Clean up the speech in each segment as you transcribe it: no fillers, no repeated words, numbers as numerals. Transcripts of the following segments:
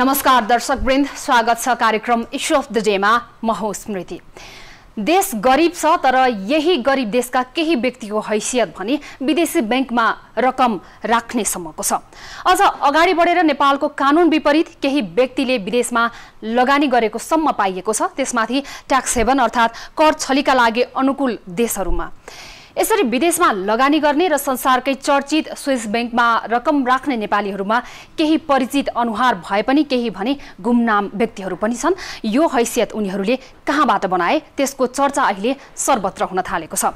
नमस्कार दर्शकवृन्द, स्वागत छ कार्यक्रम इश्यू अफ द डेमा। म हो स्मृति। देश गरिब छ, तर यही गरिब देशका केही व्यक्तिको हैसियत भने विदेशी बैंकमा रकम राख्ने सम्मको छ। अझ अगाडि बढेर नेपालको कानुन विपरीत केही व्यक्तिले विदेशमा लगानी गरेको सम्म पाइएको छ, त्यसमाथि ट्याक्स हेभन अर्थात् कर छलीका लागि अनुकूल देशहरूमा। यसरी विदेशमा लगानी गर्ने र संसारकै चर्चित स्विस बैंकमा रकम राख्ने नेपालीहरूमा केही परिचित अनुहार भए पनि केही भने गुमनाम व्यक्तिहरू पनि छन्। यो हैसियत उनीहरूले कहाँबाट बनाए, त्यसको चर्चा अहिले सर्वत्र हुन थालेको छ।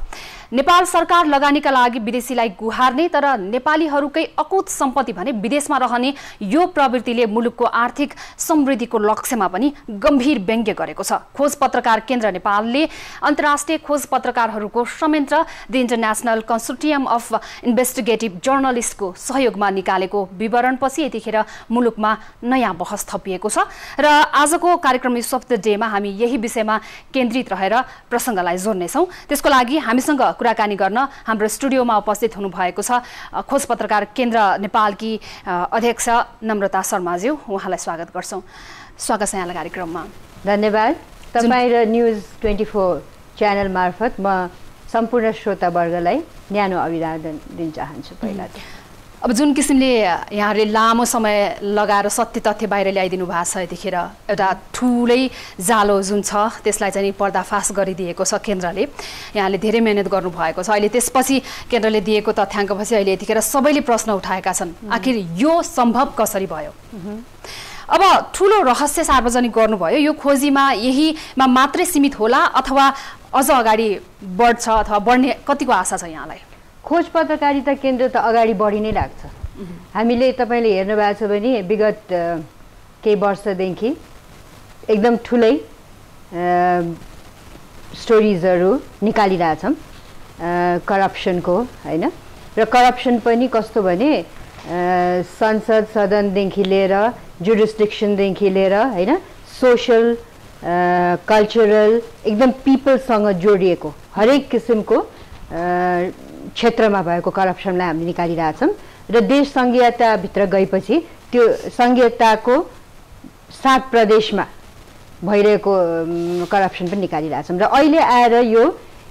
नेपाल सरकार लगानीका लागि विदेशीलाई गुहार्ने, तर नेपालीहरूकै अकुत सम्पत्ति भने विदेशमा रहने यो प्रवृत्तिले मुलुकको आर्थिक समृद्धिको लक्ष्यमा पनि गम्भीर व्यङ्ग्य गरेको छ। खोज पत्रकार केन्द्र नेपालले अन्तर्राष्ट्रिय खोज पत्रकारहरूको संयन्त्र the international consortium of investigative जर्नलिस्टको सहयोगमा निकालेको विवरणपछि यतिखेर मुलुकमा नयाँ बहस थपिएको छ र आजको कार्यक्रम इश्यू अफ द डेमा हामी यही विषयमा केन्द्रित रहेर प्रसङ्गलाई जोड्नेछौँ। त्यसको लागि हामीसँग कुराकानी गर्न हाम्रो स्टुडियोमा उपस्थित हुनुभएको छ खोज पत्रकार केन्द्र नेपालकी अध्यक्ष नम्रता शर्माज्यू। उहाँलाई स्वागत गर्छौँ। स्वागत छ यहाँलाई कार्यक्रममा। धन्यवाद। तपाईँ र न्युज 24 च्यानल मार्फत म सम्पूर्ण श्रोतावर्गलाई न्यानो अभिवादन दिन चाहन्छु। पहिला त अब जुन किसिमले यहाँहरूले लामो समय लगाएर सत्य तथ्य बाहिर ल्याइदिनु भएको छ, यतिखेर एउटा ठुलै जालो जुन छ त्यसलाई चाहिँ पर्दाफास गरिदिएको छ केन्द्रले। यहाँले धेरै मेहनत गर्नुभएको छ। अहिले त्यसपछि केन्द्रले दिएको तथ्याङ्कपछि अहिले यतिखेर सबैले प्रश्न उठाएका छन्, आखिर यो सम्भव कसरी भयो? अब ठुलो रहस्य सार्वजनिक गर्नुभयो, यो खोजीमा यहीमा मात्रै सीमित होला अथवा अझ अगाडि बढ्छ अथवा बढ्ने कतिको आशा छ यहाँलाई? खोज पत्रकारिता केन्द्र त अगाडि बढी नै लाग्छ। हामीले तपाईँले हेर्नु भएको छ भने विगत केही वर्षदेखि एकदम ठुलै स्टोरिजहरू निकालिरहेछौँ करप्सनको, होइन? र करप्सन पनि कस्तो भने संसद सदनदेखि लिएर जुरिस्डिक्सनदेखि लिएर, होइन, सोसल कल्चरल एकदम पिपलसँग जोडिएको हरेक किसिमको क्षेत्रमा भएको करप्सनलाई हामीले निकालिरहेछौँ र देश संघीयताभित्र गएपछि त्यो संघीयताको 7 प्रदेशमा भइरहेको करप्सन पनि निकालिरहेछौँ। र अहिले आएर यो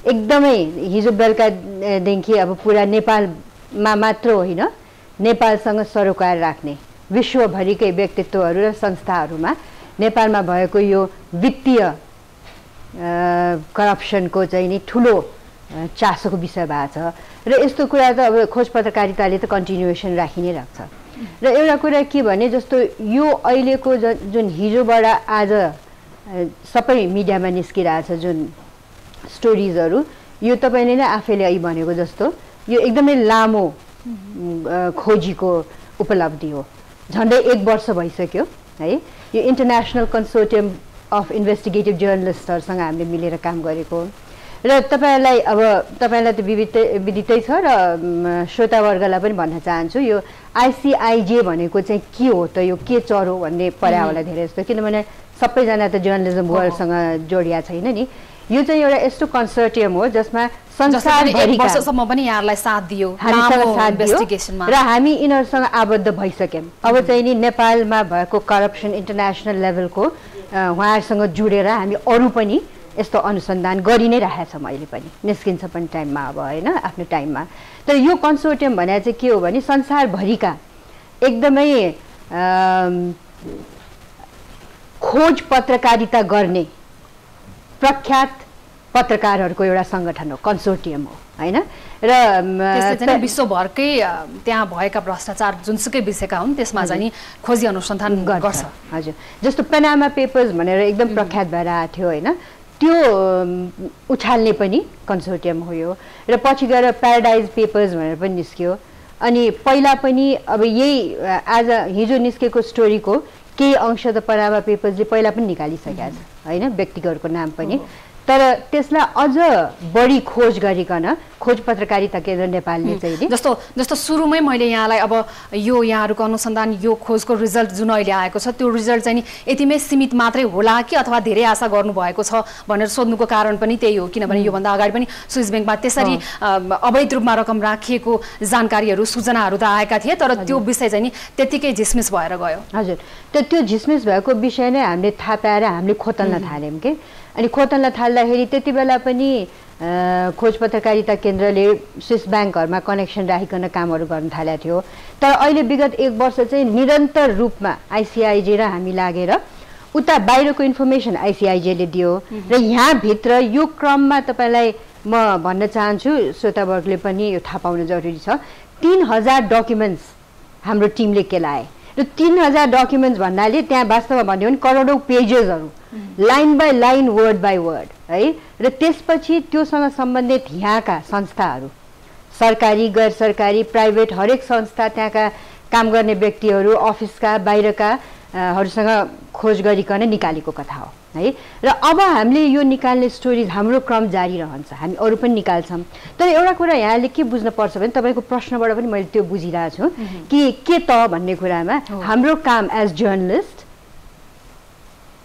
एकदमै हिजो बेलुकादेखि अब पुरा नेपालमा मात्र होइन, नेपालसँग सरोकार राख्ने विश्वभरिकै व्यक्तित्वहरू र संस्थाहरूमा नेपालमा भएको यो वित्तीय करप्सनको चाहिँ नि ठुलो चासोको विषय भएको छ। र यस्तो कुरा त अब खोज पत्रकारिताले त कन्टिन्युएसन राखि नै राख्छ। र एउटा कुरा के भने जस्तो यो अहिलेको जुन हिजोबाट आज सबै मिडियामा निस्किरहेछ जुन स्टोरिजहरू, यो तपाईँले नै आफैले अहिले भनेको जस्तो यो एकदमै लामो खोजीको उपलब्धि हो। झन्डै 1 वर्ष भइसक्यो है। यो इन्टरनेसनल कन्सोर्टियम अफ इन्भेस्टिगेटिभ जर्नलिस्टहरूसँग हामीले मिलेर काम गरेको र तपाईँलाई त विदितै छ र श्रोतावर्गलाई पनि भन्न चाहन्छु, यो आइसिआइजे भनेको चाहिँ के हो त, यो के चरो भन्ने पर्या होला धेरै जस्तो, किनभने सबैजना त जर्नलिजम वर्ल्डसँग जोडिया छैन नि। यो चाहिँ एउटा यस्तो कन्सोर्टियम हो जसमा संसारभरिका वर्षसम्म पनि यहाँलाई साथ दियो, र हामी यिनीहरूसँग आबद्ध भइसक्यौँ। अब चाहिँ नि नेपालमा भएको करप्सन इन्टरनेसनल लेभलको उहाँहरूसँग जुडेर हामी अरू पनि यस्तो अनुसन्धान गरि नै राखेका छौँ। अहिले पनि निस्किन्छ पनि टाइममा, अब होइन, आफ्नो टाइममा। तर यो कन्सोर्टियम भने चाहिँ के हो भने संसारभरिका एकदमै खोज पत्रकारिता गर्ने प्रख्यात पत्रकारहरूको एउटा सङ्गठन हो, कन्सोर्टियम हो, होइन? र विश्वभरकै त्यहाँ भएका भ्रष्टाचार जुनसुकै विषयका हुन् त्यसमा चाहिँ खोजी अनुसन्धान गर्छ। हजुर, जस्तो पनामा पेपर्स भनेर एकदम प्रख्यात भएर आएको थियो, होइन? त्यो उछाल्ने पनि कन्सोर्टियम हो यो। र पछि गएर प्याराडाइज पेपर्स भनेर पनि निस्क्यो। अनि पहिला पनि अब यही आज हिजो निस्केको स्टोरीको केही अंश त पनामा पेपर्सले पहिला पनि निकालिसकेको छ, होइन? व्यक्तिहरूको नाम पनि। तर त्यसलाई अझ बढी खोज गरिकन खोज पत्रकारिता केन्द्र नेपालले चाहिँ जस्तो सुरुमै मैले यहाँलाई अब यो यहाँहरूको अनुसन्धान यो खोजको रिजल्ट जुन अहिले आएको छ त्यो रिजल्ट चाहिँ यतिमै सीमित मात्रै होला कि अथवा धेरै आशा गर्नुभएको छ भनेर सोध्नुको कारण पनि त्यही हो, किनभने योभन्दा अगाडि पनि स्विस ब्याङ्कमा त्यसरी अवैध रूपमा रकम राखिएको जानकारीहरू सूचनाहरू त आएका थिए, तर त्यो विषय चाहिँ त्यतिकै झिसमिस भएर गयो। हजुर, त्यो झिसमिस भएको विषय नै हामीले थाहा पाएर हामीले खोतल्न थाल्यौँ कि, अनि खोतल्न थाल्दाखेरि त्यति बेला पनि खोज पत्रकारिता केन्द्रले स्विस ब्याङ्कहरूमा कनेक्सन राखिकन कामहरू गर्न थालेको थियो। तर अहिले विगत 1 वर्ष चाहिँ निरन्तर रूपमा आइसिआइजे र हामी लागेर उता बाहिरको इन्फर्मेसन आइसिआइजेले दियो र यहाँभित्र यो क्रममा तपाईँलाई म भन्न चाहन्छु, श्रोतावर्गले पनि यो थाहा पाउन जरुरी छ, 3000 डकुमेन्ट्स हाम्रो टिमले केलाए र 3000 डकुमेन्ट्स भन्नाले त्यहाँ वास्तवमा भन्यो भने करोडौँ पेजेसहरू line by line word by word है। र त्यसपछि त्योसँग सम्बन्धित यहाँका संस्थाहरू सरकारी गैर सरकारी प्राइभेट हरेक संस्था त्यहाँका काम गर्ने व्यक्तिहरू अफिसका बाहिरका हरूसँग खोज गरिकन निकालेको कथा हो है। र अब हामीले यो निकाल्ने स्टोरिज हाम्रो क्रम जारी रहन्छ, हामी अरू पनि निकाल्छौँ। तर एउटा कुरा यहाँले के बुझ्नुपर्छ भने तपाईँको प्रश्नबाट पनि मैले त्यो बुझिरहेको छु कि के त भन्ने कुरामा हाम्रो काम एज जर्नलिस्ट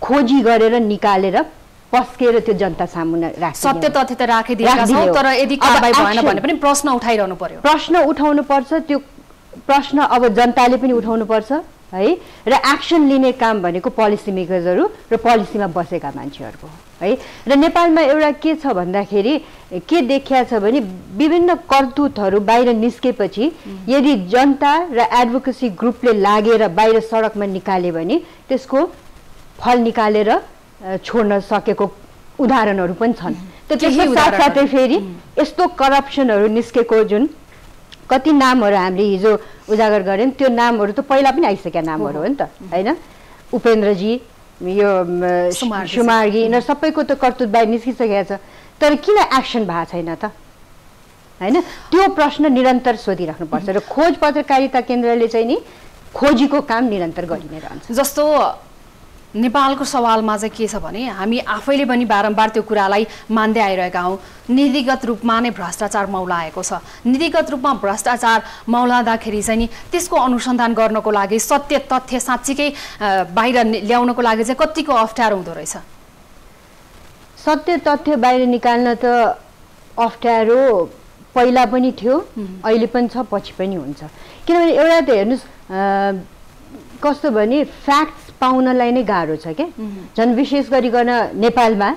खोजी गरेर निकालेर पस्केर त्यो जनता सामुन्ने राख्छ। सत्य तथ्य त राखिदिएका छौँ, तर यदि कारबाही भएन भने पनि प्रश्न उठाइरहनु पर्यो। प्रश्न उठाउनु पर्छ, त्यो प्रश्न अब जनताले पनि उठाउनु पर्छ है। र एक्सन लिने काम भनेको पोलिसी मेकर्सहरू र पोलिसीमा बसेका मान्छेहरूको है। र नेपालमा एउटा के छ भन्दाखेरि के देखिया छ भने विभिन्न करतुतहरू बाहिर निस्केपछि यदि जनता र एडभोकेसी ग्रुपले लागेर बाहिर सडकमा निकाल्यो भने त्यसको फल निकालेर छोड्न सकेको उदाहरणहरू पनि छन्। त्यसको साथसाथै फेरि यस्तो करप्सनहरू निस्केको जुन कति नामहरू हामीले हिजो उजागर गऱ्यौँ त्यो नामहरू त पहिला पनि आइसकेका नामहरू हो नि त होइन। उपेन्द्रजी, यो सुमार्गी, यिनीहरू सबैको त कर्तुत बाहिर निस्किसकेको छ, तर किन एक्सन भएको छैन त होइन। त्यो प्रश्न निरन्तर सोधिराख्नुपर्छ र खोज पत्रकारिता केन्द्रले चाहिँ नि खोजीको काम निरन्तर गरि नै रहन्छ। जस्तो नेपालको सवालमा चाहिँ के छ भने हामी आफैले पनि बारम्बार त्यो कुरालाई मान्दै आइरहेका हौँ, नीतिगत रूपमा नै भ्रष्टाचार मौलाएको छ। नीतिगत रूपमा भ्रष्टाचार मौलादाखेरि चाहिँ नि त्यसको अनुसन्धान गर्नको लागि सत्य तथ्य साँच्चीकै बाहिर ल्याउनको लागि चाहिँ कतिको अप्ठ्यारो हुँदो रहेछ? सत्य तथ्य बाहिर निकाल्न त अप्ठ्यारो पहिला पनि थियो, अहिले पनि छ, पछि पनि हुन्छ। किनभने एउटा त हेर्नुहोस् कस्तो भने फ्याक्ट्स पाउनलाई नै गाह्रो छ क्या। झन् विशेष गरिकन नेपालमा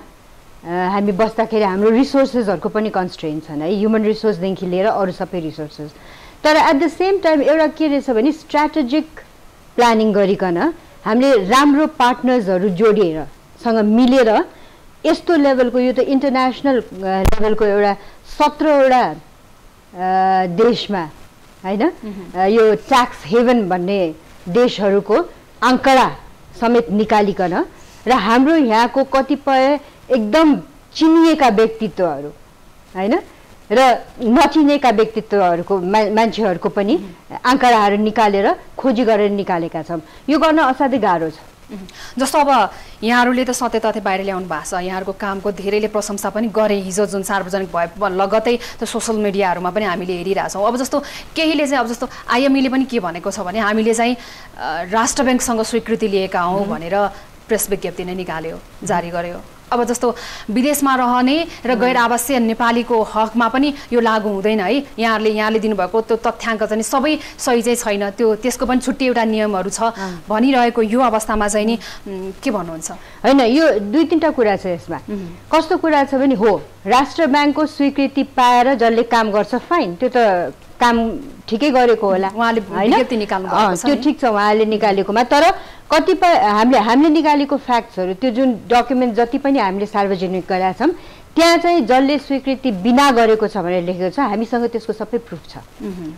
हामी बस्दाखेरि हाम्रो रिसोर्सेसहरूको पनि कन्स्ट्रेन्ट छन् है, ह्युमन रिसोर्सदेखि लिएर अरू सबै रिसोर्सेस। तर एट द सेम टाइम एउटा के रहेछ भने स्ट्राटेजिक प्लानिङ गरिकन हामीले राम्रो पार्टनर्सहरू जोडिएर सँग मिलेर यस्तो लेभलको, यो त इन्टरनेसनल लेभलको एउटा 17वटा देशमा होइन यो ट्याक्स हेभन भन्ने देशहरूको आंकडा समेत निकालिकन र हाम्रो यहाँको कतिपय एकदम चिनिएका व्यक्तित्वहरू होइन र नचिनेका व्यक्तित्वहरूको मान्छेहरूको पनि आंकडाहरू निकालेर खोजी गरेर निकालेका छौँ। यो गर्न असाध्यै गाह्रो छ। जस्तो अब यहाँहरूले त सत्य तथ्य बाहिर ल्याउनु भएको छ, यहाँहरूको कामको धेरैले प्रशंसा पनि गरे हिजो जुन सार्वजनिक भए लगतै त सोसल मिडियाहरूमा पनि हामीले हेरिरहेछौँ। अब जस्तो केहीले चाहिँ अब जस्तो आइएमईले पनि के भनेको छ भने हामीले चाहिँ राष्ट्र ब्याङ्कसँग स्वीकृति लिएका हौँ भनेर प्रेस विज्ञप्ति नै निकाल्यो, जारी गर्यो। अब जस्तो विदेशमा रहने र गैर आवासीय नेपालीको हकमा पनि यो लागू हुँदैन है। यहाँले दिनुभएको त्यो तथ्याङ्क चाहिँ सबै सही चाहिँ छैन, त्यसको पनि छुट्टै एउटा नियमहरू छ भनिरहेको यो अवस्थामा चाहिँ नि के भन्नुहुन्छ? होइन, यो 2-3टा कुरा छ यसमा। कस्तो कुरा छ भने हो राष्ट्र ब्याङ्कको स्वीकृति पाएर जसले काम गर्छ फाइन, त्यो त काम ठिकै गरेको होला, उहाँले विज्ञप्ति निकाल्नु भएको छ, त्यो ठिक छ उहाँले निकालेकोमा। तर कतिपय हामीले निकालेको फ्याक्ट्सहरू त्यो जुन डकुमेन्ट जति पनि हामीले सार्वजनिक गरेका छौँ त्यहाँ चाहिँ जसले स्वीकृति बिना गरेको छ भनेर लेखेको छ, हामीसँग त्यसको सबै प्रुफ छ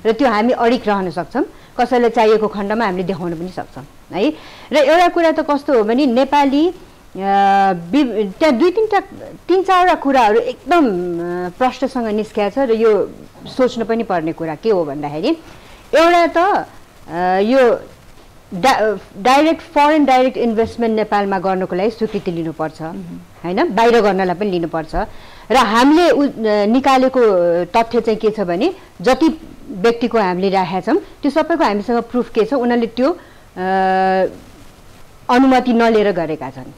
र त्यो हामी अडिक रहन सक्छौँ, कसैलाई चाहिएको खण्डमा हामीले देखाउन पनि सक्छौँ है। र एउटा कुरा त कस्तो हो भने नेपाली त्यहाँ 3-4वटा कुराहरू एकदम प्रष्टसँग निस्किया छ र यो सोच्नु पनि पर्ने कुरा के हो भन्दाखेरि एउटा त यो डाइरेक्ट फरेन डाइरेक्ट इन्भेस्टमेन्ट नेपालमा गर्नको लागि स्वीकृति लिनुपर्छ हैन, बाहिर गर्नलाई पनि लिनुपर्छ। र हामीले निकालेको तथ्य चाहिँ के छ भने जति व्यक्तिको हामीले राखेका छौँ त्यो सबैको हामीसँग प्रुफ के छ, उनीहरूले त्यो अनुमति नलिएर गरेका छन्।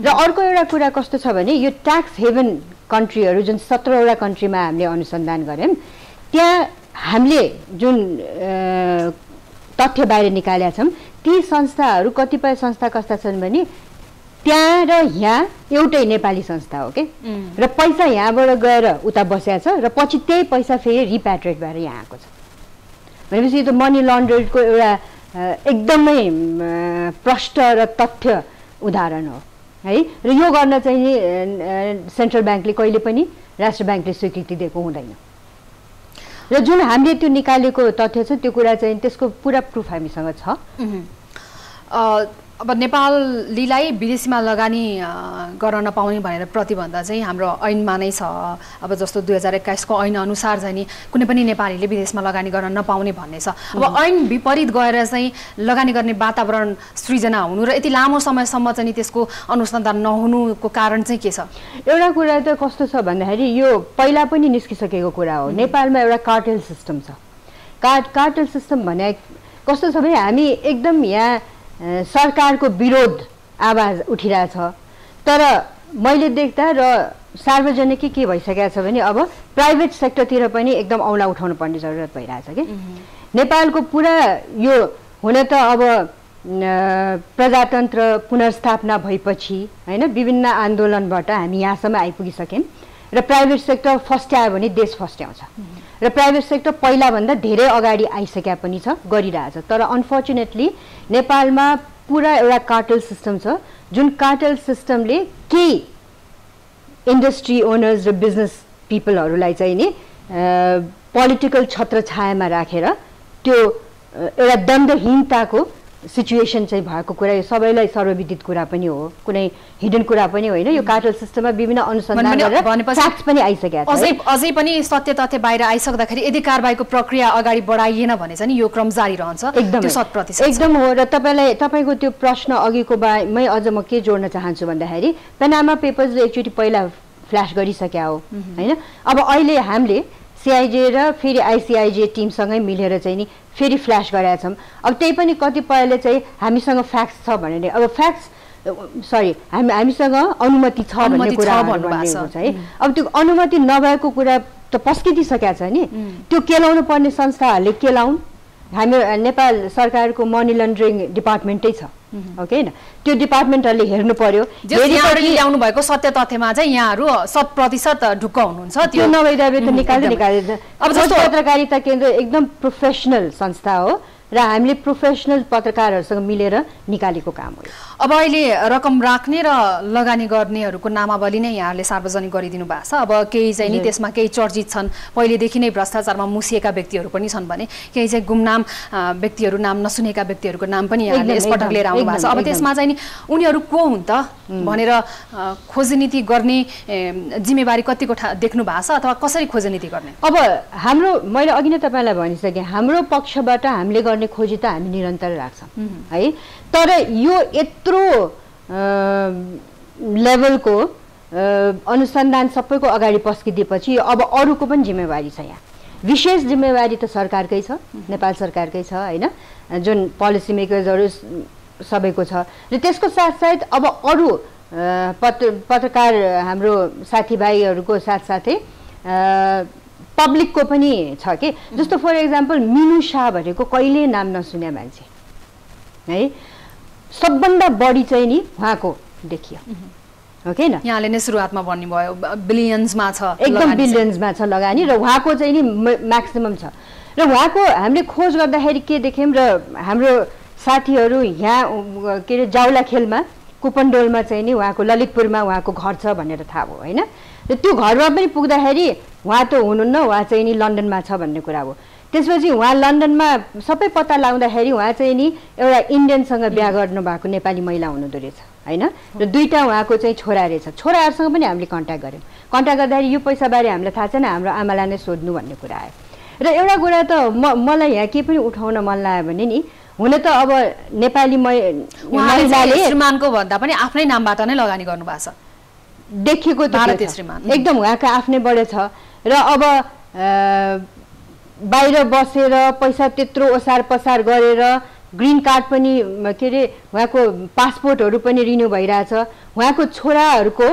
र अर्को एउटा कुरा कस्तो छ भने यो ट्याक्स हेभन कन्ट्रीहरू जुन 17वटा कन्ट्रीमा हामीले अनुसन्धान गऱ्यौँ, त्यहाँ हामीले जुन तथ्य बाहिर निकालेका छौँ ती संस्थाहरू कतिपय संस्था कस्ता छन् भने त्यहाँ र यहाँ एउटै नेपाली संस्था हो के, र पैसा यहाँबाट गएर उता बसेको छ र पछि त्यही पैसा फेरि रिप्याट्रिएट भएर यहाँ आएको छ भनेपछि यो त मनी लन्ड्रिङको एउटा एकदमै प्रष्ट र तथ्य उदाहरण हो है। र यो गर्न चाहिँ नि सेन्ट्रल ब्याङ्कले कहिले पनि राष्ट्र ब्याङ्कले स्वीकृति दिएको हुँदैन। र जुन हामीले त्यो निकालेको तथ्य छ त्यो कुरा चाहिँ त्यसको पुरा प्रुफ हामीसँग छ। अब नेपालीलाई विदेशीमा लगानी गर्न नपाउने भनेर प्रतिबन्ध चाहिँ हाम्रो ऐनमा नै छ। अब जस्तो 2021 को ऐन अनुसार चाहिँ नि कुनै पनि नेपालीले विदेशमा लगानी गर्न नपाउने भन्ने छ। अब ऐन विपरीत गएर चाहिँ लगानी गर्ने वातावरण सृजना हुनु र यति लामो समयसम्म चाहिँ त्यसको अनुसन्धान नहुनुको कारण चाहिँ के छ? एउटा कुरा त कस्तो छ भन्दाखेरि यो पहिला पनि निस्किसकेको कुरा हो, नेपालमा एउटा कार्टेल सिस्टम छ। कार्टेल सिस्टम भने कस्तो छ भने हामी एकदम यहाँ सरकारको विरोध आवाज उठिरहेछ, तर मैले देख्दा र सार्वजनिक के भइसकेको छ भने अब प्राइभेट सेक्टरतिर पनि एकदम औँला उठाउनु पर्ने जरुरत भइरहेछ कि नेपालको पुरा यो हुन त अब प्रजातन्त्र पुनर्स्थापना भएपछि हैन विभिन्न आन्दोलनबाट हामी यहाँसम्म आइपुगिसक्यौं र प्राइभेट सेक्टर फस्ट्यायो भने देश फस्ट्याउँछ र प्राइभेट सेक्टर पहिला भन्दा धेरै अगाडि आइसक्या पनि छ, गरिरहेछ। तर अनफर्चुनेटली नेपालमा पुरा एउटा कार्टेल सिस्टम छ जुन कार्टेल सिस्टमले केही इन्डस्ट्री ओनर्स र बिजनेस पिपलहरूलाई चाहिँ नि पोलिटिकल छत्रछायामा राखेर त्यो एउटा दण्डहीनताको सिचुएसन चाहिँ भएको कुरा यो सबैलाई सर्वविदित कुरा पनि हो, कुनै हिडन कुरा पनि होइन। यो कार्टेल सिस्टममा विभिन्न अनुसन्धान गरेर फ्याक्ट्स पनि आइसकेको छ। अझै पनि सत्य तथ्य बाहिर आइसक्दाखेरि यदि कारबाहीको प्रक्रिया अगाडि बढाइएन भने चाहिँ यो क्रम जारी रहन्छ। त्यो 100% एकदम हो। र तपाईको त्यो प्रश्न अघिको बारेमै अझ म के जोड्न चाहन्छु भन्दाखेरि पनामा पेपर्सले एकचोटि पहिला फ्ल्यास गरिसक्या हो हैन। अब अहिले हामीले सीआईजे र फेरि आईसीआईजे टिमसँगै मिलेर चाहिँ नि फेरि फ्ल्यास गरेका छौँ। अब त्यही पनि कतिपयले चाहिँ हामीसँग फ्याक्ट्स छ भने अब फ्याक्ट्स हामीसँग अनुमति छ भन्ने कुरा भन्नुभएको छ है। अब त्यो अनुमति नभएको कुरा त पस्किदिसकेको छ नि, त्यो केलाउनु पर्ने संस्थाहरूले केलाउन्। हामी नेपाल सरकारको मनी लन्ड्रिङ डिपार्टमेन्टै छ ओके न, त्यो डिपार्टमेन्टहरूले हेर्नु पर्यो। ल्याउनु भएको सत्य तथ्यमा चाहिँ यहाँहरू 100% ढुक्क हुनुहुन्छ। त्यो नभइदा त निकाल्दै अब जस्तो पत्रकारिता केन्द्र एकदम प्रोफेसनल संस्था हो र हामीले प्रोफेसनल पत्रकारहरूसँग मिलेर निकालेको काम हो। अब अहिले रकम राख्ने र लगानी गर्नेहरूको नामावली नै यहाँहरूले सार्वजनिक गरिदिनु भएको छ। अब केही चाहिँ नि त्यसमा केही चर्चित छन्, पहिलेदेखि नै भ्रष्टाचारमा मुसिएका व्यक्तिहरू पनि छन् भने केही चाहिँ गुमनाम व्यक्तिहरू, नाम नसुनेका व्यक्तिहरूको नाम पनि यहाँले यसपटक लिएर आउनु भएको छ। अब त्यसमा चाहिँ नि उनीहरू को हुन् त भनेर खोजनीति गर्ने जिम्मेवारी कतिको देख्नु भएको छ अथवा कसरी खोजनीति गर्ने? अब हाम्रो मैले अघि नै तपाईँलाई भनिसकेँ, हाम्रो पक्षबाट हामीले गर्ने खोजी त हामी निरन्तर राख्छौँ है। तर यो यत्रो लेभलको अनुसन्धान सबैको अगाडि पस्किदिएपछि अब अरूको पनि जिम्मेवारी छ। यहाँ विशेष जिम्मेवारी त सरकारकै छ, नेपाल सरकारकै छ हैन, जुन पोलिसी मेकर्सहरू सबैको छ। र त्यसको साथसाथ अब अरू पत्रकार हाम्रो साथीभाइहरूको साथसाथै पब्लिकको पनि छ कि जस्तो फर एक्जाम्पल मिनु शाह भनेको कहिले नाम नसुने मान्छे है, सबभन्दा बढी चाहिँ नि उहाँको देखियो ओके न। यहाँले नै सुरुवातमा भन्नुभयो बिलियन्समा छ, एकदम बिलियन्समा छ लगानी र उहाँको चाहिँ नि म्याक्सिमम छ। र उहाँको हामीले खोज गर्दाखेरि के देख्यौँ र हाम्रो साथीहरू यहाँ के अरे जाउला खेलमा कुपनडोलमा चाहिँ नि उहाँको ललितपुरमा उहाँको घर छ भनेर थाहा भयो होइन। र त्यो घरमा पनि पुग्दाखेरि उहाँ त हुनुहुन्न, उहाँ चाहिँ नि लन्डनमा छ भन्ने कुरा हो। त्यसपछि उहाँ लन्डनमा सबै पत्ता लगाउँदाखेरि उहाँ चाहिँ नि एउटा इन्डियनसँग बिहा गर्नुभएको नेपाली महिला हुनुहुँदो रहेछ होइन। र दुईटा उहाँको चाहिँ छोरा रहेछ, छोराहरूसँग पनि हामीले कन्ट्याक्ट गऱ्यौँ। कन्ट्याक्ट गर्दाखेरि यो पैसाबारे हामीलाई थाहा छैन, हाम्रो आमालाई नै सोध्नु भन्ने कुरा आयो। र एउटा कुरा त मलाई यहाँ के पनि उठाउन मन लाग्यो भने नि हुन त अब नेपाली महिलाले श्रीमानको भन्दा पनि आफ्नै नामबाट नै लगानी गर्नु भएको छ देखिएको त भारतीय श्रीमान एकदम उहाँको आफ्नैबाट छ र अब बाहिर बसेर पैसा त्यत्रो ओसार पसार गरेर ग्रीन कार्ड पनि के अरे उहाँको पासपोर्टहरू पनि रिन्यू भइरहेछ उहाँको छोराहरूको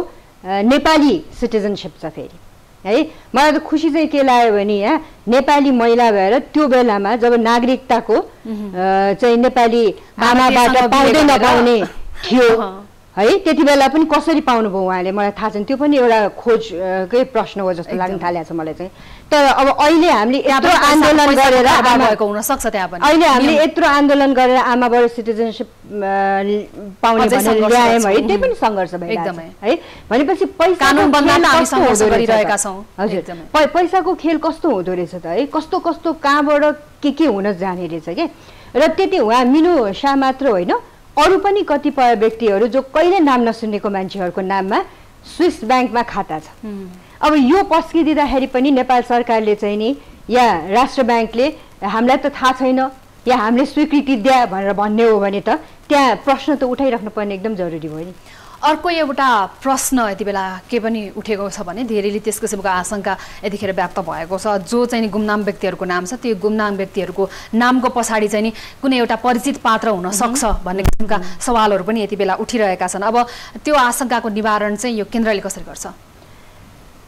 नेपाली सिटिजनसिप छ फेरि है मलाई त खुसी चाहिँ के लाग्यो भने यहाँ नेपाली महिला भएर त्यो बेलामा जब नागरिकताको चाहिँ नेपाली आमाबाट पाउँदै नपाउने थियो है त्यति बेला पनि कसरी पाउनुभयो उहाँले मलाई थाहा छैन त्यो पनि एउटा खोजकै प्रश्न हो जस्तो लाग्न थालेको छ मलाई चाहिँ तर अब अहिले हामीले यत्रो आन्दोलन गरेर भएको हुन सक्छ त्यहाँ पनि अहिले हामीले यत्रो आन्दोलन गरेर आमाबाट सिटिजनसिप पाउने भनेर ल्यायौँ है त्यही पनि सङ्घर्ष भइरहेको छ है भनेपछि पैसा कानुन बन्दामा हामी सङ्घर्ष गरिरहेका छौँ हजुर पैसाको खेल कस्तो हुँदो रहेछ त है कस्तो कस्तो कहाँबाट के हुन जाने रहेछ के र त्यति उहाँ मिनु शाह मात्र होइन अरू पनि कतिपय व्यक्तिहरू जो कहिले नाम नसुनेको मान्छेहरूको नाममा स्विस ब्याङ्कमा खाता छ अब यो पस्किदिँदाखेरि पनि नेपाल सरकारले चाहिँ नि या राष्ट्र ब्याङ्कले हामीलाई त थाहा छैन या हामीले स्वीकृति दिए भनेर भन्ने हो भने त त्यहाँ प्रश्न त उठाइराख्नु पर्ने एकदम जरुरी भयो नि अर्को एउटा प्रश्न यति बेला के पनि उठेको छ भने धेरैले त्यस किसिमको आशंका यतिखेर व्यक्त भएको छ जो चाहिँ गुमनाम व्यक्तिहरूको नाम छ त्यो गुमनाम व्यक्तिहरूको नामको पछाडि चाहिँ नि कुनै एउटा परिचित पात्र हुन सक्छ भन्ने किसिमका सवालहरू पनि यति बेला उठिरहेका छन् अब त्यो आशंकाको निवारण चाहिँ यो केन्द्रले कसरी गर्छ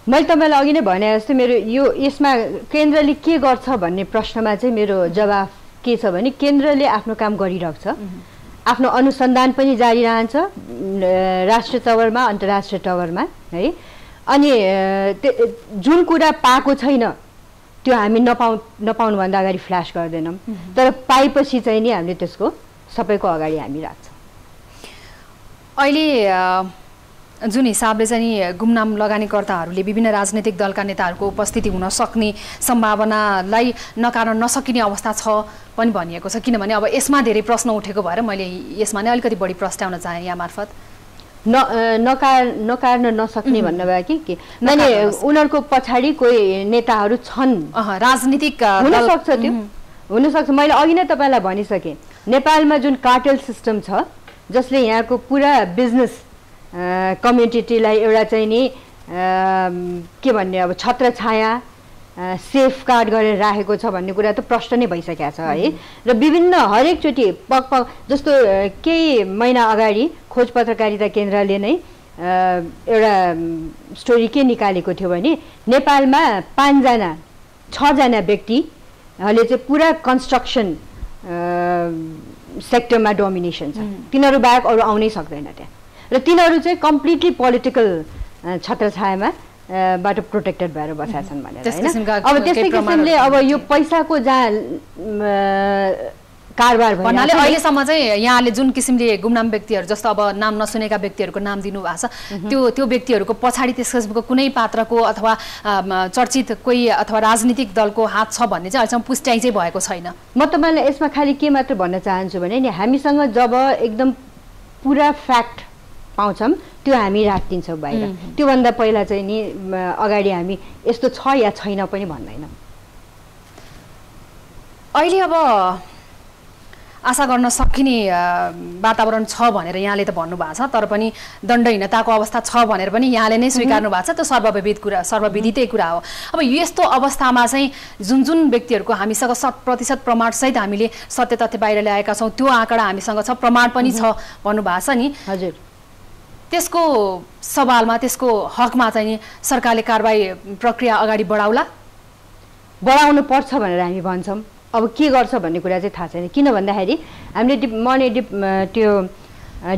मैले तपाईँलाई अघि नै भने जस्तै मेरो यसमा केन्द्रले के गर्छ भन्ने प्रश्नमा चाहिँ मेरो जवाफ के छ भने केन्द्रले आफ्नो काम गरिरहेको छ आफ्नो अनुसन्धान पनि जारी रहन्छ राष्ट्रिय तवरमा अन्तर्राष्ट्रिय तवरमा है अनि जुन कुरा पाएको छैन त्यो हामी नपाउनुभन्दा अगाडि फ्ल्यास गर्दैनौँ तर पाएपछि चाहिँ नि हामीले त्यसको सबैको अगाडि हामी राख्छौँ अहिले जुन हिसाबले चाहिँ गुमनाम लगानीकर्ताहरूले विभिन्न राजनैतिक दलका नेताहरूको उपस्थिति हुन सक्ने सम्भावनालाई नकार्न नसकिने अवस्था छ पनि भनिएको छ किनभने अब यसमा धेरै प्रश्न उठेको भएर मैले यसमा नै अलिकति बढी प्रस्ताउन चाहे यहाँ मार्फत नकार्न नसक्ने भन्नुभयो कि माने उनीहरूको पछाडि कोही नेताहरू छन् राजनीतिक हुनसक्छ त्यो हुनसक्छ मैले अघि नै तपाईँलाई भनिसकेँ नेपालमा जुन कार्टेल सिस्टम छ जसले यहाँको पुरा बिजनेस कम्युनिटीलाई एउटा चाहिँ नि के भन्ने अब छत्रछाया सेफ गार्ड गरेर राखेको छ भन्ने कुरा त प्रश्न नै भइसकेको छ है र विभिन्न हरेकचोटि जस्तो केही महिना अगाडि खोज पत्रकारिता केन्द्रले नै एउटा स्टोरी के निकालेको थियो भने नेपालमा 6जना व्यक्तिहरूले चाहिँ पुरा कन्स्ट्रक्सन सेक्टरमा डोमिनेसन छ तिनीहरू बाहेक अरू आउनै सक्दैन त्यहाँ र तिनीहरू चाहिँ कम्प्लिटली पोलिटिकल छत्रछायामा बाट प्रोटेक्टेड भएर बसेका छन् भनेर हैन अब त्यस्तै किसिमले अब यो पैसाको जहाँ कारबार भन्नाले अहिलेसम्म चाहिँ यहाँले जुन किसिमले गुमनाम व्यक्तिहरू जस्तो अब नाम नसुनेका व्यक्तिहरूको नाम दिनुभएको छ त्यो व्यक्तिहरूको पछाडि त्यस किसिमको कुनै पात्रको अथवा चर्चित कोही अथवा राजनीतिक दलको हात छ भन्ने चाहिँ अहिलेसम्म पुष्टि चाहिँ भएको छैन म तपाईँलाई यसमा खालि के मात्र भन्न चाहन्छु भने नि हामीसँग जब एकदम पुरा फ्याक्ट पाउँछौँ त्यो हामी राखिदिन्छौँ बाहिर त्योभन्दा पहिला चाहिँ नि अगाडि हामी यस्तो छ या छैन पनि भन्दैनौँ अहिले अब आशा गर्न सकिने वातावरण छ भनेर यहाँले त भन्नुभएको छ तर पनि दण्डहीनताको अवस्था छ भनेर पनि यहाँले नै स्वीकार्नु भएको छ त्यो सर्वविदितै कुरा हो अब यस्तो अवस्थामा चाहिँ जुन व्यक्तिहरूको हामीसँग 100% प्रमाणसहित हामीले सत्य तथ्य बाहिर ल्याएका छौँ त्यो आँकडा हामीसँग छ प्रमाण पनि छ भन्नुभएको छ नि हजुर त्यसको सवालमा त्यसको हकमा चाहिँ नि सरकारले कारबाही प्रक्रिया अगाडि बढाउनु पर्छ भनेर हामी भन्छौँ अब के गर्छ भन्ने कुरा चाहिँ थाहा छैन किन भन्दाखेरि हामीले त्यो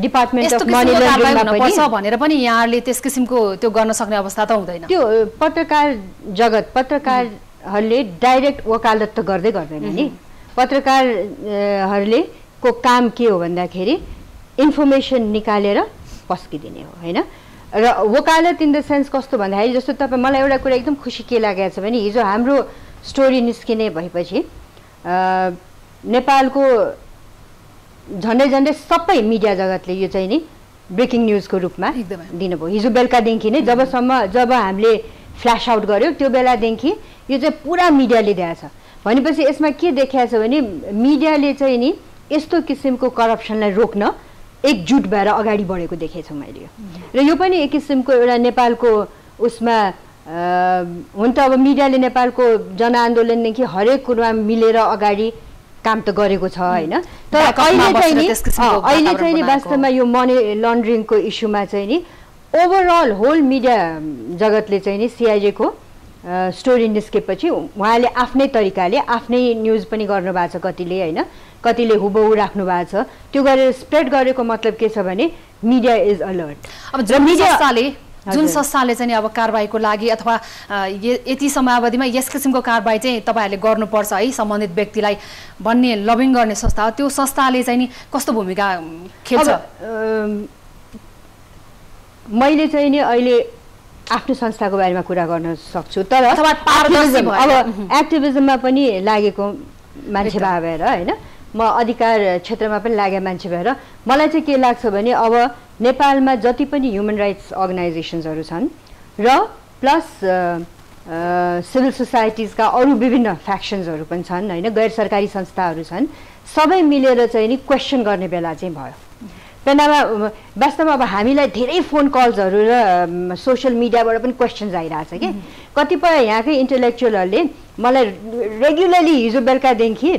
डिपार्टमेन्ट अफ मनी लन्ड्रिङमा पर्छ भनेर पनि यहाँहरूले त्यस किसिमको त्यो गर्न सक्ने अवस्था त हुँदैन त्यो पत्रकारहरूले डाइरेक्ट वकालत त गर्दैन नि पत्रकारहरूले को काम के हो भन्दाखेरि इन्फर्मेसन निकालेर पस्किदिने हो हैन र वकालत इन द सेन्स कस्तो भन्दाखेरि जस्तो तपाईँ मलाई एउटा कुरा एकदम खुसी के लागेको छ भने हिजो हाम्रो स्टोरी निस्किने भएपछि नेपालको झन्डै सबै मिडिया जगतले यो चाहिँ नि ब्रेकिङ न्युजको रूपमा दिनुभयो हिजो बेलुकादेखि नै जब हामीले फ्ल्यास आउट गर्यो त्यो बेलादेखि यो चाहिँ पुरा मिडियाले दिएको छ भनेपछि यसमा के देखाएको छ भने मिडियाले चाहिँ नि यस्तो किसिमको करप्सनलाई रोक्न एकजुट भएर अगाडि बढेको देखेछु मैले। र यो पनि एक किसिमको एउटा नेपालको उसमा हुन त अब मिडियाले नेपालको जनआन्दोलनदेखि हरेक कुरामा मिलेर अगाडि काम त गरेको छ होइन, तर अहिले चाहिँ नि वास्तवमा यो मनी लन्ड्रिङको इस्युमा चाहिँ नि ओभरअल होल मिडिया जगतले चाहिँ नि सिआइएको स्टोरी निस्केपछि उहाँले आफ्नै तरिकाले आफ्नै न्युज पनि गर्नुभएको छ, कतिले होइन, कतिले हुबहु राख्नु भएको छ। त्यो गरेर स्प्रेड गरेको मतलब के छ भने मिडिया इज अलर्ट। अब जुन संस्थाले चाहिँ अब कारबाहीको लागि अथवा यति समयावधिमा यस किसिमको कारबाही चाहिँ तपाईँहरूले गर्नुपर्छ है सम्बन्धित व्यक्तिलाई भन्ने लबिङ गर्ने संस्था हो, त्यो संस्थाले चाहिँ नि कस्तो भूमिका खेल्छ? मैले चाहिँ नि अहिले आफ्नो संस्थाको बारेमा कुरा गर्न सक्छु, तर अब एक्टिभिजममा पनि लागेको मान्छे भएर होइन, म अधिकार क्षेत्रमा पनि लागेको मान्छे भएर मलाई चाहिँ के लाग्छ भने अब नेपालमा जति पनि ह्युमन राइट्स अर्गनाइजेसन्सहरू छन् र प्लस सिभिल सोसाइटिजका अरू विभिन्न फ्याक्सन्सहरू पनि छन् होइन, गैर सरकारी संस्थाहरू छन्, सबै मिलेर चाहिँ नि क्वेसन गर्ने बेला चाहिँ भयो। पेनामा वास्तवमा अब हामीलाई धेरै फोन कल्सहरू र सोसियल मिडियाबाट पनि क्वेसन्स आइरहेछ कि कतिपय यहाँकै इन्टेलेक्चुअलहरूले मलाई रेगुलरली हिजो बेलुकादेखि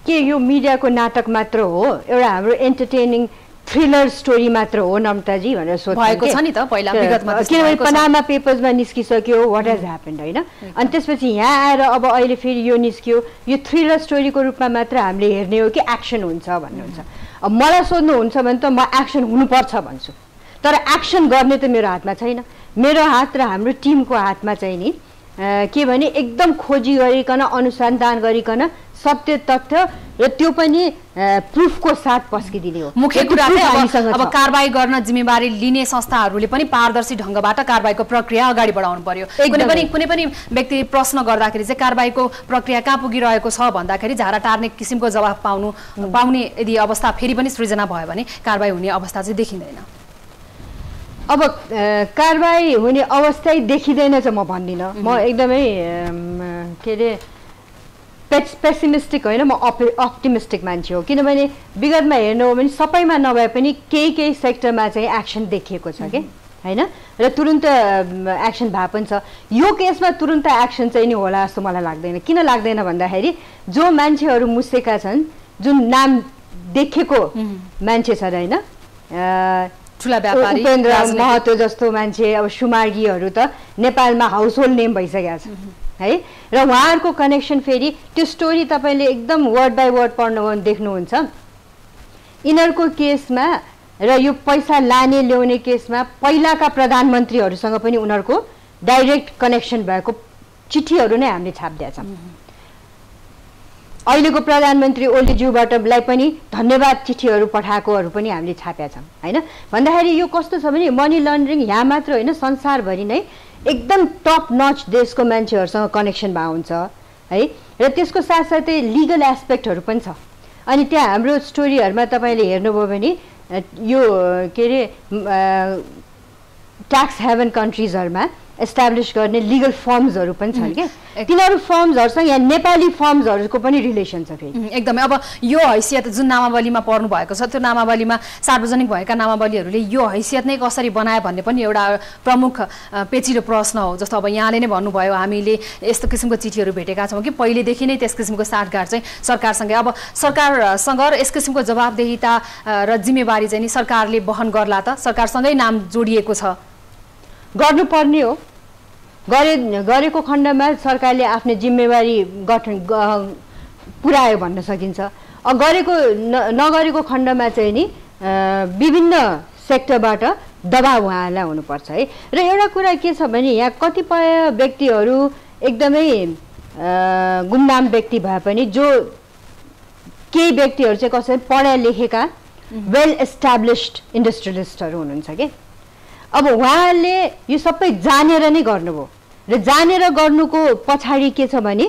के यो मिडियाको नाटक मात्र हो, एउटा हाम्रो एन्टरटेनिङ थ्रिलर स्टोरी मात्र हो नम्ताजी भनेर सोध्नुभएको छ नि त पहिला विगतमा, किनभने पनामा पेपर्समा निस्किसक्यो वाट हेज ह्यापन्ड होइन, अनि त्यसपछि यहाँ आएर अब अहिले फेरि यो निस्क्यो, यो थ्रिलर स्टोरीको रूपमा मात्र हामीले हेर्ने हो कि एक्सन हुन्छ भन्नुहुन्छ। अब मलाई सोध्नुहुन्छ भने त म एक्सन हुनुपर्छ भन्छु, तर एक्सन गर्ने त मेरो हातमा छैन, मेरो हात र हाम्रो टिमको हातमा चाहिँ नि के भने एकदम खोजी गरिकन अनुसन्धान गरिकन सत्य तथ्य र त्यो पनि प्रुफको साथ पस्किदिने हो। मुख्य कुरा चाहिँ अब कारबाही गर्न जिम्मेवारी लिने संस्थाहरूले पनि पारदर्शी ढङ्गबाट कारबाहीको प्रक्रिया अगाडि बढाउनु पर्यो। कुनै पनि व्यक्ति प्रश्न गर्दाखेरि चाहिँ कारबाहीको प्रक्रिया कहाँ पुगिरहेको छ भन्दाखेरि झारा टार्ने किसिमको जवाफ पाउने यदि अवस्था फेरि पनि सृजना भयो भने कारबाही हुने अवस्था चाहिँ देखिँदैन। अब कारबाही हुने अवस्था देखिँदैन चाहिँ म भन्दिनँ, म एकदमै के अरे पेसिमिस्टिक होइन, म अप्टिमिस्टिक मान्छे हो, किनभने विगतमा हेर्नु हो भने सबैमा नभए पनि केही सेक्टरमा चाहिँ एक्सन देखिएको छ कि होइन, र तुरुन्त एक्सन भए पनि छ। यो केसमा तुरुन्त एक्सन चाहिँ नि होला जस्तो मलाई लाग्दैन। किन लाग्दैन भन्दाखेरि जो मान्छेहरू मुसेका छन्, जुन नाम देखेको मान्छे छन् होइन, ठुला व्यापारी उपेन्द्र महतो जस्तो मान्छे, अब सुमार्गीहरू त नेपालमा हाउसहोल्ड नेम भइसकेका छ है, र उहाँहरूको कनेक्सन फेरि त्यो स्टोरी तपाईँले एकदम वर्ड बाई वर्ड पढ्नु देख्नुहुन्छ। यिनीहरूको केसमा र यो पैसा लाने ल्याउने केसमा पहिलाका प्रधानमन्त्रीहरूसँग पनि उनीहरूको डाइरेक्ट कनेक्सन भएको चिठीहरू नै हामीले छापिदिएका छौँ। अहिलेको प्रधानमन्त्री ओलीज्यूबाटलाई पनि धन्यवाद चिठीहरू पठाएकोहरू पनि हामीले छापेका छौँ होइन। भन्दाखेरि यो कस्तो छ भने मनी लन्ड्रिङ यहाँ मात्र होइन, संसारभरि नै एकदम टप नच देशको मान्छेहरूसँग कनेक्सन भएको हुन्छ है, र त्यसको साथसाथै लिगल एस्पेक्टहरू पनि छ। अनि त्यहाँ हाम्रो स्टोरीहरूमा तपाईँले हेर्नुभयो भने यो के अरे ट्याक्स हेभन कन्ट्रिजहरूमा एस्टाब्लिस गर्ने लिगल फर्म्सहरू पनि छन् क्या, तिनीहरू फर्म्सहरूसँग यहाँ नेपाली फर्म्सहरूको पनि रिलेसन छ फेरि एकदमै। अब यो हैसियत जुन नामावलीमा पर्नु भएको छ त्यो नामावलीमा सार्वजनिक भएका नामावलीहरूले यो हैसियत नै कसरी बनायो भन्ने पनि एउटा प्रमुख पेचिलो प्रश्न हो। जस्तो अब यहाँले नै भन्नुभयो हामीले यस्तो किसिमको चिठीहरू भेटेका छौँ कि पहिलेदेखि नै त्यस किसिमको साठगाँठ चाहिँ सरकारसँगै, अब सरकारसँग र यस किसिमको जवाबदेहिता र जिम्मेवारी चाहिँ नि सरकारले वहन गर्ला त, सरकारसँगै नाम जोडिएको छ, गर्नुपर्ने हो। गरेको खण्डमा सरकारले आफ्नो जिम्मेवारी पुर्यायो भन्न सकिन्छ। गरेको नगरेको खण्डमा चाहिँ नि विभिन्न सेक्टरबाट दबाब उहाँहरूलाई हुनुपर्छ है। र एउटा कुरा के छ भने यहाँ कतिपय व्यक्तिहरू एकदमै गुमनाम व्यक्ति भए पनि जो केही व्यक्तिहरू चाहिँ कसरी पढा लेखेका वेल एस्टाब्लिस्ड इन्डस्ट्रियलिस्टहरू हुनुहुन्छ कि, अब उहाँहरूले यो सबै जानेर नै गर्नुभयो र जानेर गर्नुको पछाडि के छ भने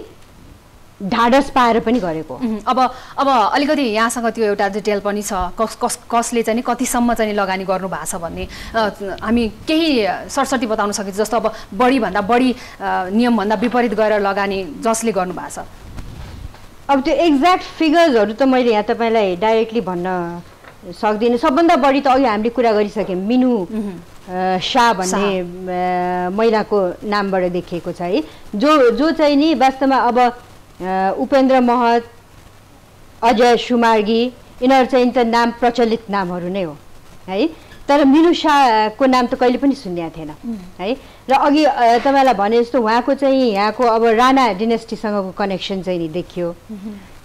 ढाडस पाएर पनि गरेको। अब अलिकति यहाँसँग त्यो एउटा डिटेल पनि छ कसले चाहिँ कतिसम्म चाहिँ लगानी गर्नु भएको छ भन्ने हामी केही सरसटी बताउन सकिन्छ। जस्तो अब बढीभन्दा बढी नियमभन्दा विपरीत गएर लगानी जसले गर्नु भएको छ, अब त्यो एक्ज्याक्ट फिगर्सहरू त मैले यहाँ तपाईँलाई डाइरेक्टली भन्न सक्दिनँ। सबभन्दा बढी त अघि हामीले कुरा गरिसक्यौँ, मिनु शाह भन्ने महिलाको नामबाट देखिएको छ है, जो चाहिँ नि वास्तवमा अब उपेन्द्र महत, अजय सुमार्गी यिनीहरू चाहिँ त नाम प्रचलित नामहरू नै हो है, तर मिनु शाहको नाम त कहिले पनि सुन्ने थिएन है। र अघि तपाईँलाई भने जस्तो उहाँको चाहिँ यहाँको अब राणा डिनेस्टीसँगको कनेक्सन चाहिँ नि देखियो,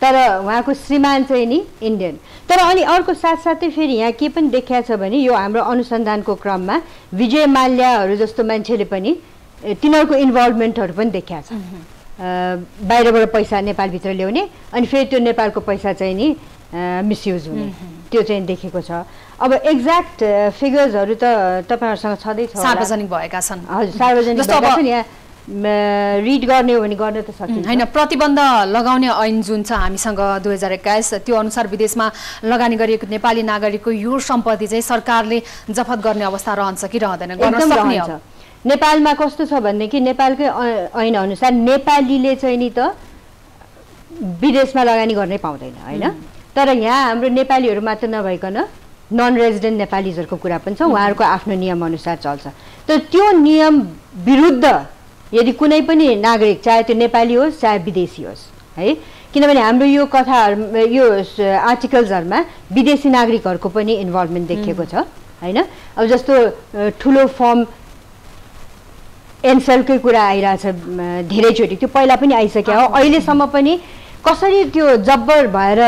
तर उहाँको श्रीमान चाहिँ नि इन्डियन। तर अनि अर्को साथसाथै फेरि यहाँ के पनि देखिएको छ भने यो हाम्रो अनुसन्धानको क्रममा विजय माल्याहरू जस्तो मान्छेले पनि तिनीहरूको इन्भल्भमेन्टहरू पनि देखिएको छ, बाहिरबाट पैसा नेपालभित्र ल्याउने अनि फेरि त्यो नेपालको पैसा चाहिँ नि मिसयुज हुने, त्यो चाहिँ देखेको छ। अब एक्ज्याक्ट फिगर्सहरू त तपाईँहरूसँग छँदैछ, सार्वजनिक भएका छन्। हजुर, सार्वजनिक भएका छन्, यहाँ रिड गर्ने हो भने गर्न त सकिन्छ हैन। प्रतिबन्ध लगाउने ऐन जुन छ हामीसँग 2021, त्यो अनुसार विदेशमा लगानी गरिएको नेपाली नागरिकको यो सम्पत्ति चाहिँ सरकारले जफत गर्ने अवस्था रहन्छ कि रहँदैन? गर्न सक्ने हो। नेपालमा कस्तो छ भनेदेखि नेपालकै ऐन अनुसार नेपालीले चाहिँ नि त विदेशमा लगानी गर्नै पाउँदैन हैन। तर यहाँ हाम्रो नेपालीहरू मात्र नभइकन नन रेजिडेन्ट नेपालीजहरूको कुरा पनि छ, उहाँहरूको आफ्नो नियम अनुसार चल्छ। तर त्यो नियम विरुद्ध यदि कुनै पनि नागरिक, चाहे त्यो नेपाली होस् चाहे विदेशी होस् है, किनभने हाम्रो यो कथाहरू यो आर्टिकल्सहरूमा विदेशी नागरिकहरूको पनि इन्भल्भमेन्ट देखिएको छ हैन। अब जस्तो ठुलो फर्म एनसेलकै कुरा आइरहेछ धेरैचोटि, त्यो पहिला पनि आइसक्यो हो, अहिलेसम्म पनि कसरी त्यो जब्बर भएर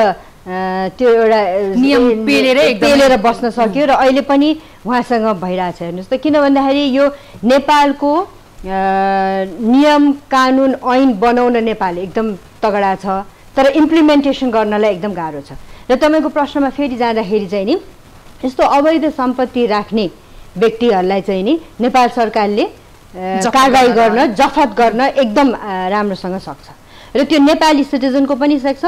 त्यो एउटा नियम पेलेर बस्न सक्यो र अहिले पनि उहाँसँग भइरहेछ हेर्नुहोस् त। किन भन्दाखेरि यो नेपालको नियम कानुन ऐन बनाउन नेपाल एकदम तगडा छ, तर इम्प्लिमेन्टेसन गर्नलाई एकदम गाह्रो छ। र तपाईँको प्रश्नमा फेरि जाँदाखेरि चाहिँ नि यस्तो अवैध सम्पत्ति राख्ने व्यक्तिहरूलाई चाहिँ नि नेपाल सरकारले कारबाही गर्न, जफत गर्न एकदम राम्रोसँग सक्छ र त्यो नेपाली सिटिजनको पनि सक्छ,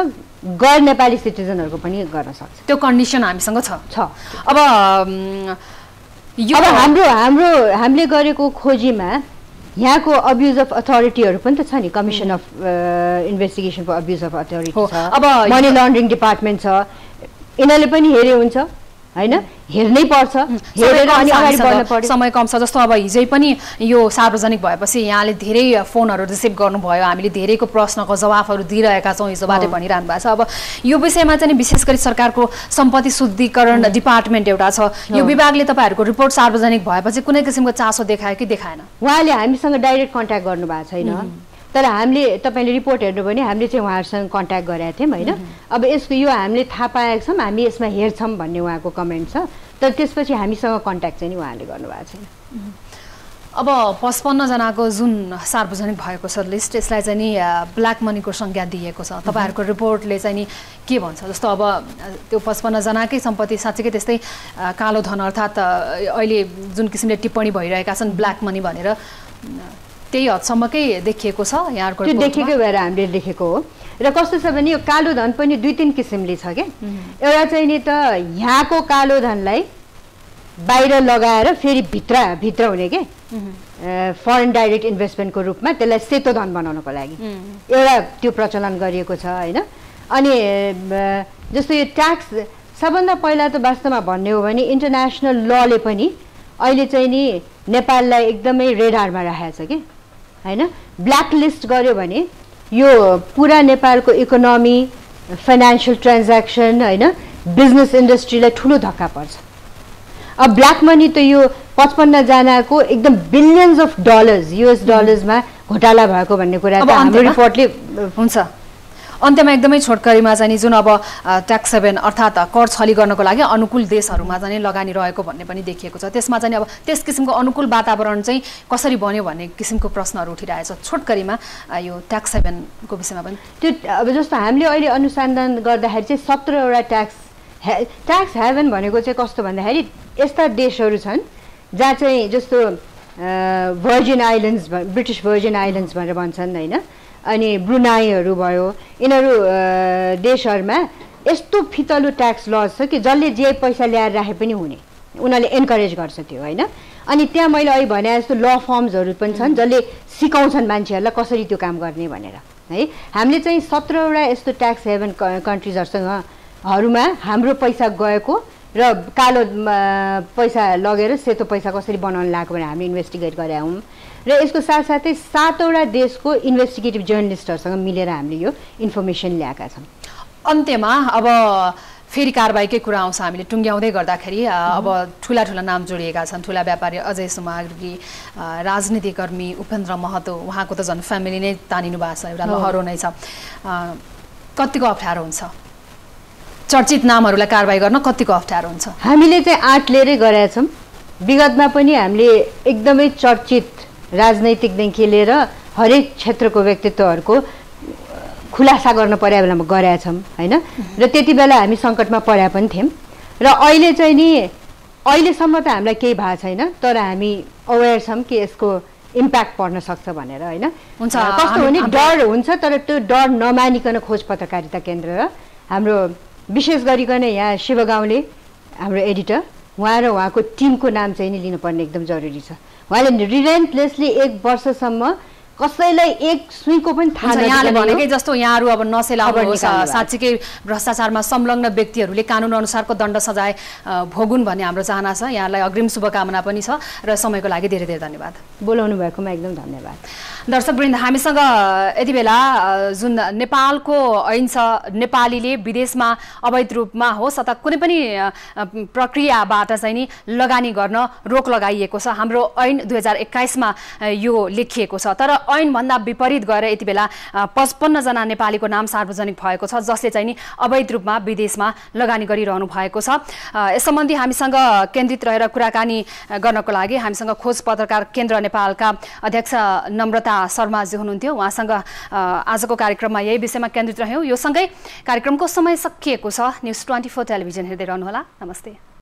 गैर नेपाली सिटिजनहरूको पनि गर्न सक्छ। त्यो कन्डिसन हामीसँग छ। अब हामीले गरेको खोजीमा यहाँको अब्युज अफ अथोरिटीहरू पनि त छ नि, commission of investigation for abuse of authority छ, अब मनी लन्ड्रिङ डिपार्टमेन्ट छ, यिनीहरूले पनि हेरे हुन्छ हैन, हेर्नै पर्छ, हेरेर अनि अगाडि बढ्न पर्छ। समय कम छ। जस्तो अब हिजै पनि यो सार्वजनिक भएपछि यहाँले धेरै फोनहरू रिसिभ गर्नुभयो, हामीले धेरैको प्रश्नको जवाफहरू दिइरहेका छौँ, हिजोबाटै भनिरहनु भएको छ। अब यो विषयमा चाहिँ विशेष गरी सरकारको सम्पत्ति शुद्धिकरण डिपार्टमेन्ट एउटा छ, यो विभागले तपाईँहरूको रिपोर्ट सार्वजनिक भएपछि कुनै किसिमको चासो देखायो कि देखाएन? उहाँले हामीसँग डाइरेक्ट कन्ट्याक्ट गर्नुभएको छैन, तर हामीले तपाईँले रिपोर्ट हेर्नु भने हामीले चाहिँ उहाँहरूसँग कन्ट्याक्ट गरेका थियौँ होइन। अब यसको यो हामीले थाहा पाएका छौँ, हामी यसमा हेर्छौँ भन्ने उहाँको कमेन्ट छ, तर त्यसपछि हामीसँग कन्ट्याक्ट चाहिँ नि उहाँले गर्नुभएको छैन। अब 55 जनाको जुन सार्वजनिक भएको छ लिस्ट, यसलाई चाहिँ नि ब्ल्याक मनीको संज्ञा दिएको छ। तपाईँहरूको रिपोर्टले चाहिँ नि के भन्छ? जस्तो अब त्यो 55 जनाकै सम्पत्ति साँच्चीकै त्यस्तै कालो धन, अर्थात् अहिले जुन किसिमले टिप्पणी भइरहेका छन् ब्ल्याक मनी भनेर, त्यही हदसम्मकै देखिएको छ यहाँहरूको? त्यो देखेकै भएर हामीले देखेको हो। र कस्तो छ भने यो कालो धन पनि 2-3 किसिमले छ क्या। एउटा चाहिँ नि त यहाँको कालो धनलाई बाहिर लगाएर फेरि भित्र हुने के फरेन डाइरेक्ट इन्भेस्टमेन्टको रूपमा त्यसलाई सेतो धन बनाउनको लागि एउटा त्यो प्रचलन गरिएको छ होइन। अनि जस्तो यो ट्याक्स सबभन्दा पहिला त वास्तवमा भन्ने हो भने इन्टरनेसनल लले पनि अहिले चाहिँ नि नेपाललाई एकदमै रेडारमा राखेको छ कि हैन। ब्ल्याक लिस्ट गर्यो भने यो पुरा नेपालको इकोनोमी, फाइनेन्शियल ट्रान्ज्याक्सन हैन, बिजनेस इन्डस्ट्रीलाई ठुलो धक्का पर्छ। अब ब्ल्याक मनी त यो 55 जनाको एकदम बिलियन्स अफ डलर्स, US डलर्समा घोटाला भएको भन्ने कुरा त हाम्रो रिपोर्टले हुन्छ। अन्त्यमा एकदमै छोटकरीमा चाहिँ जुन अब ट्याक्स हेभन अर्थात् कर छली गर्नको लागि अनुकूल देशहरूमा चाहिँ लगानी रहेको भन्ने पनि देखिएको छ, त्यसमा चाहिँ अब त्यस किसिमको अनुकूल वातावरण चाहिँ कसरी बन्यो भन्ने किसिमको प्रश्नहरू उठिरहेछ। छोटकरीमा यो ट्याक्स हेभनको विषयमा पनि त्यो अब जस्तो हामीले अहिले अनुसन्धान गर्दाखेरि चाहिँ 17 वटा ट्याक्स हेभन भनेको चाहिँ कस्तो भन्दाखेरि यस्ता देशहरू छन् जहाँ चाहिँ जस्तो virgin islands, British virgin islands भनेर भन्छन् होइन, अनि ब्रुनाईहरू भयो, यिनीहरू देशहरूमा यस्तो फितलो ट्याक्स लज छ कि जसले जे पैसा ल्याएर राखे पनि हुने, उनीहरूले एन्करेज गर्छ त्यो होइन। अनि त्यहाँ मैले अहिले भने जस्तो ल फर्म्सहरू पनि छन् जसले सिकाउँछन् मान्छेहरूलाई कसरी त्यो काम गर्ने भनेर है। हामीले चाहिँ 17वटा यस्तो ट्याक्स हेभन कन्ट्रिजहरूसँगमा हाम्रो पैसा गएको र कालो पैसा लगेर सेतो पैसा कसरी बनाउन लागेको भनेर हामीले इन्भेस्टिगेट गरेका हौँ र यसको साथसाथै 7वटा देशको इन्भेस्टिगेटिभ जर्नलिस्टहरूसँग मिलेर हामीले यो इन्फर्मेसन ल्याएका छौँ। अन्त्यमा अब फेरि कारबाहीकै कुरा आउँछ। हामीले टुङ्ग्याउँदै गर्दाखेरि अब ठुला नाम जोडिएका छन्। ठुला व्यापारी अजय सुमार्गी, राजनीतिकर्मी उपेन्द्र महतो, उहाँको त झन् फ्यामिली नै तानिनु भएको छ, एउटा लहरो नै छ। कतिको अप्ठ्यारो हुन्छ चर्चित नामहरूलाई कारबाही गर्न? कतिको अप्ठ्यारो हुन्छ? हामीले चाहिँ आँट लिएरै गरेका छौँ। विगतमा पनि हामीले एकदमै चर्चित राजनैतिकदेखि लिएर हरेक क्षेत्रको व्यक्तित्वहरूको खुलासा गर्न पर्या बेलामा गरेका छौँ होइन। र त्यति बेला हामी सङ्कटमा पर्या पनि थियौँ र अहिले चाहिँ नि अहिलेसम्म त हामीलाई केही भएको छैन, तर हामी अवेर छौँ कि यसको इम्प्याक्ट पर्न सक्छ भनेर होइन। हुन्छ कस्तो हो नि डर हुन्छ, तर त्यो डर नमानिकन खोज पत्रकारिता केन्द्र र हाम्रो विशेष गरिकन यहाँ शिव गाउँले हाम्रो एडिटर उहाँ र उहाँको टिमको नाम चाहिँ नि लिनुपर्ने एकदम जरुरी छ। उहाँले रिलेन्टलेसली 1 वर्षसम्म कसैलाई एक सुईको पनि थाहा छैन। यहाँले भनेकै जस्तो यहाँहरू अब नसेलाउनुहोस्, साँच्चीकै भ्रष्टाचारमा संलग्न व्यक्तिहरूले कानुन अनुसारको दण्ड सजाय भोगुन् भन्ने हाम्रो चाहना छ। यहाँलाई अग्रिम शुभकामना पनि छ र समयको लागि धेरै धेरै धन्यवाद। बोलाउनु भएकोमा एकदम धन्यवाद। दर्शकवृन्द, हामीसँग यति बेला जुन नेपालको ऐन छ, नेपालीले विदेशमा अवैध रूपमा होस् अथवा कुनै पनि प्रक्रियाबाट चाहिँ नि लगानी गर्न रोक लगाइएको छ। हाम्रो ऐन 2021मा यो लेखिएको छ, तर ऐनभन्दा विपरीत गएर यति बेला 55 जना नेपालीको नाम सार्वजनिक भएको छ जसले चाहिँ नि अवैध रूपमा विदेशमा लगानी गरिरहनु भएको छ। यस सम्बन्धी हामीसँग केन्द्रित रहेर कुराकानी गर्नको लागि हामीसँग खोज पत्रकार केन्द्र नेपालका अध्यक्ष नम्रता शर्माजी हुनुहुन्थ्यो। उहाँसँग आजको कार्यक्रममा यही विषयमा केन्द्रित रह्यौँ। यो सँगै कार्यक्रमको समय सकिएको छ। न्युज 24 टेलिभिजन हेर्दै रहनुहोला। नमस्ते।